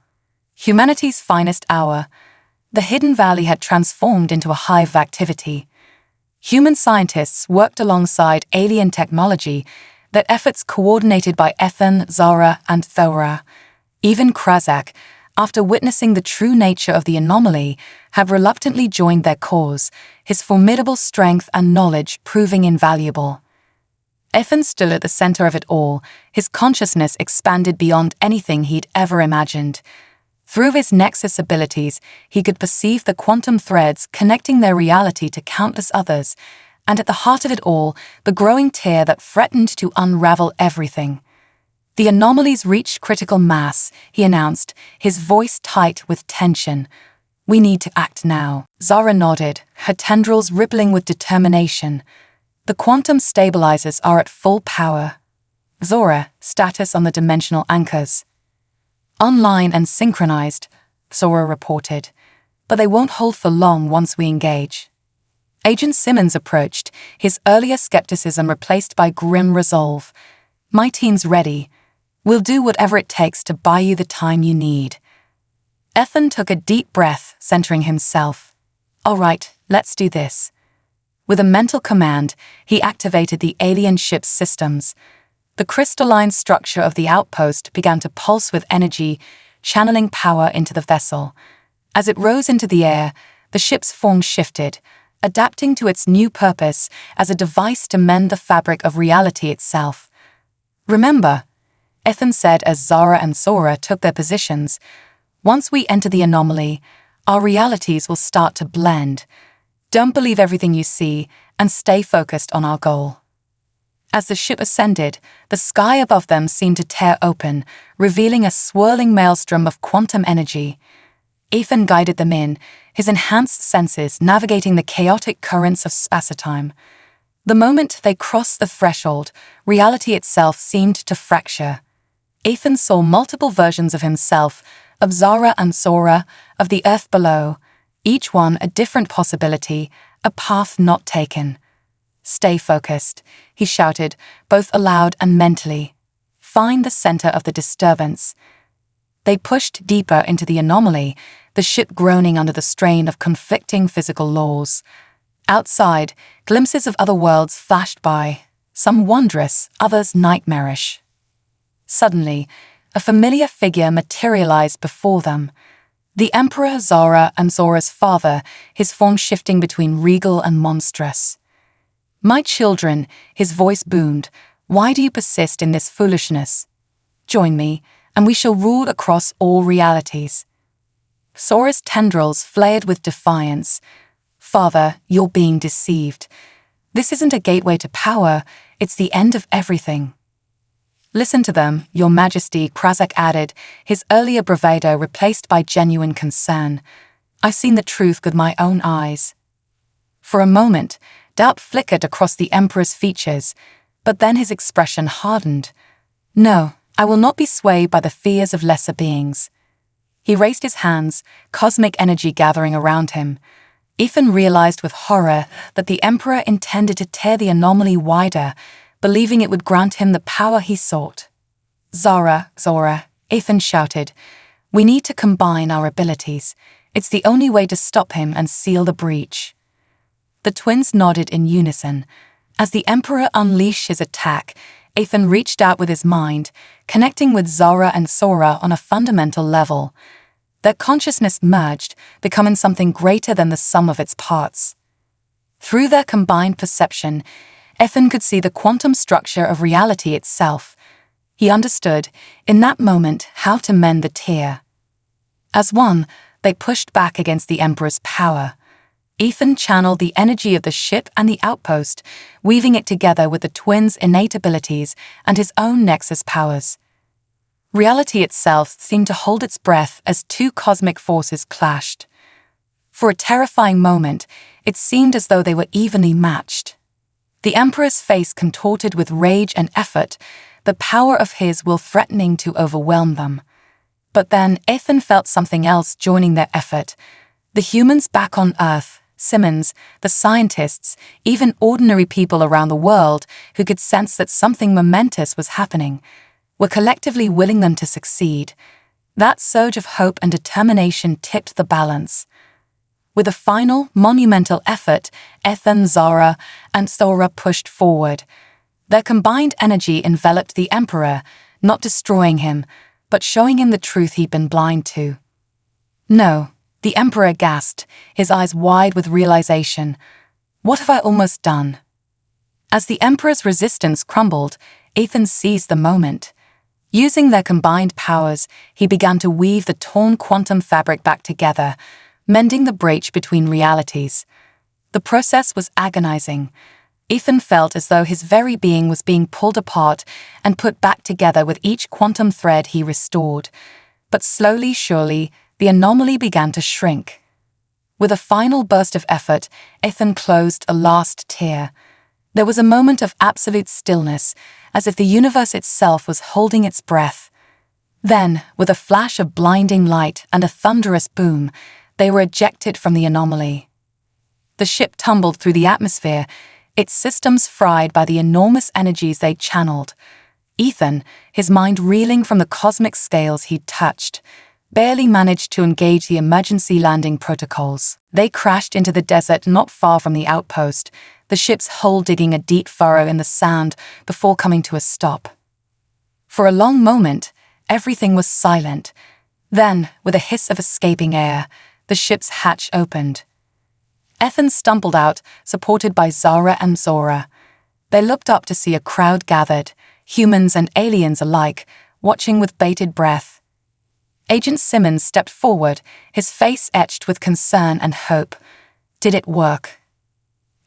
Humanity's finest hour. The Hidden Valley had transformed into a hive of activity. Human scientists worked alongside alien technology, their efforts coordinated by Ethan, Zara, and Thora. Even Krasak, after witnessing the true nature of the anomaly, had reluctantly joined their cause, his formidable strength and knowledge proving invaluable. Ethan stood at the center of it all, his consciousness expanded beyond anything he'd ever imagined. Through his Nexus abilities, he could perceive the quantum threads connecting their reality to countless others, and at the heart of it all, the growing tear that threatened to unravel everything. "The anomalies reached critical mass," he announced, his voice tight with tension. "We need to act now." Zara nodded, her tendrils rippling with determination. "The quantum stabilizers are at full power." "Zora, status on the dimensional anchors." "Online and synchronized," Zora reported, "but they won't hold for long once we engage." Agent Simmons approached, his earlier skepticism replaced by grim resolve. "My team's ready. We'll do whatever it takes to buy you the time you need." Ethan took a deep breath, centering himself. "All right, let's do this." With a mental command, he activated the alien ship's systems. The crystalline structure of the outpost began to pulse with energy, channeling power into the vessel. As it rose into the air, the ship's form shifted, adapting to its new purpose as a device to mend the fabric of reality itself. "Remember," Ethan said as Zara and Zora took their positions, "once we enter the anomaly, our realities will start to blend. Don't believe everything you see, and stay focused on our goal." As the ship ascended, the sky above them seemed to tear open, revealing a swirling maelstrom of quantum energy. Ethan guided them in, his enhanced senses navigating the chaotic currents of spacetime. The moment they crossed the threshold, reality itself seemed to fracture. Ethan saw multiple versions of himself, of Zara and Zora, of the Earth below, each one a different possibility, a path not taken. "Stay focused," he shouted, both aloud and mentally. "Find the center of the disturbance." They pushed deeper into the anomaly, the ship groaning under the strain of conflicting physical laws. Outside, glimpses of other worlds flashed by, some wondrous, others nightmarish. Suddenly, a familiar figure materialized before them. The Emperor Zora and Zora's father, his form shifting between regal and monstrous. "My children," his voice boomed, "why do you persist in this foolishness? Join me, and we shall rule across all realities." Zora's tendrils flared with defiance. "Father, you're being deceived. This isn't a gateway to power, it's the end of everything." "Listen to them, Your Majesty," Krazak added, his earlier bravado replaced by genuine concern. "I've seen the truth with my own eyes." For a moment, doubt flickered across the Emperor's features, but then his expression hardened. "No, I will not be swayed by the fears of lesser beings." He raised his hands, cosmic energy gathering around him. Ethan realized with horror that the Emperor intended to tear the anomaly wider, believing it would grant him the power he sought. Zora, Ethan shouted, "we need to combine our abilities. It's the only way to stop him and seal the breach." The twins nodded in unison. As the Emperor unleashed his attack, Ethan reached out with his mind, connecting with Zora and Zora on a fundamental level. Their consciousness merged, becoming something greater than the sum of its parts. Through their combined perception, Ethan could see the quantum structure of reality itself. He understood, in that moment, how to mend the tear. As one, they pushed back against the Emperor's power. Ethan channeled the energy of the ship and the outpost, weaving it together with the twins' innate abilities and his own Nexus powers. Reality itself seemed to hold its breath as two cosmic forces clashed. For a terrifying moment, it seemed as though they were evenly matched. The Emperor's face contorted with rage and effort, the power of his will threatening to overwhelm them. But then Ethan felt something else joining their effort. The humans back on Earth, Simmons, the scientists, even ordinary people around the world who could sense that something momentous was happening, were collectively willing them to succeed. That surge of hope and determination tipped the balance. With a final, monumental effort, Ethan, Zora, and Zora pushed forward. Their combined energy enveloped the Emperor, not destroying him, but showing him the truth he'd been blind to. "No," the Emperor gasped, his eyes wide with realization. "What have I almost done?" As the Emperor's resistance crumbled, Ethan seized the moment. Using their combined powers, he began to weave the torn quantum fabric back together, mending the breach between realities. The process was agonizing. Ethan felt as though his very being was being pulled apart and put back together with each quantum thread he restored. But slowly, surely, the anomaly began to shrink. With a final burst of effort, Ethan closed a last tear. There was a moment of absolute stillness, as if the universe itself was holding its breath. Then, with a flash of blinding light and a thunderous boom, they were ejected from the anomaly. The ship tumbled through the atmosphere, its systems fried by the enormous energies they channeled. Ethan, his mind reeling from the cosmic scales he'd touched, barely managed to engage the emergency landing protocols. They crashed into the desert not far from the outpost, the ship's hull digging a deep furrow in the sand before coming to a stop. For a long moment, everything was silent. Then, with a hiss of escaping air, the ship's hatch opened. Ethan stumbled out, supported by Zara and Zora. They looked up to see a crowd gathered, humans and aliens alike, watching with bated breath. Agent Simmons stepped forward, his face etched with concern and hope. Did it work?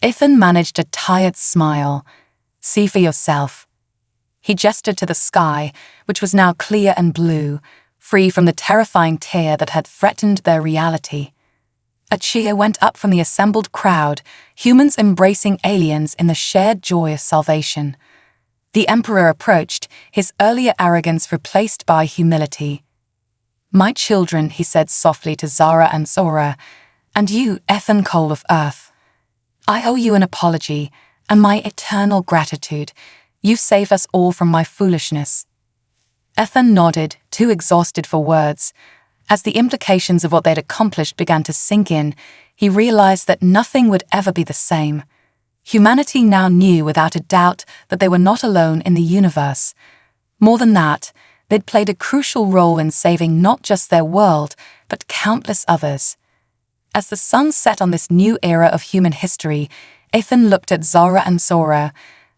Ethan managed a tired smile. "See for yourself." He gestured to the sky, which was now clear and blue, free from the terrifying tear that had threatened their reality. A cheer went up from the assembled crowd, humans embracing aliens in the shared joy of salvation. The Emperor approached, his earlier arrogance replaced by humility. "My children," he said softly to Zara and Zora, "and you, Ethan Cole of Earth. I owe you an apology, and my eternal gratitude. You saved us all from my foolishness." Ethan nodded, too exhausted for words. As the implications of what they'd accomplished began to sink in, he realized that nothing would ever be the same. Humanity now knew without a doubt that they were not alone in the universe. More than that, they'd played a crucial role in saving not just their world, but countless others. As the sun set on this new era of human history, Ethan looked at Zara and Zora,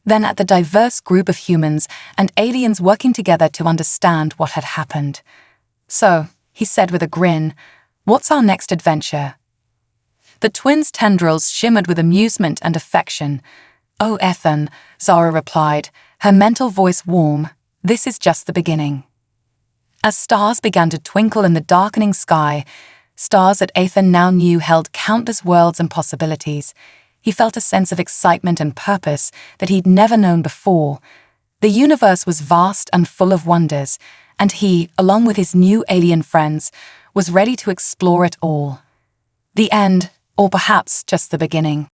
then at the diverse group of humans and aliens working together to understand what had happened. "So," he said with a grin, "what's our next adventure?" The twins' tendrils shimmered with amusement and affection. "Oh, Ethan," Zara replied, her mental voice warm, "this is just the beginning." As stars began to twinkle in the darkening sky, stars that Ethan now knew held countless worlds and possibilities, he felt a sense of excitement and purpose that he'd never known before. The universe was vast and full of wonders, and he, along with his new alien friends, was ready to explore it all. The end, or perhaps just the beginning.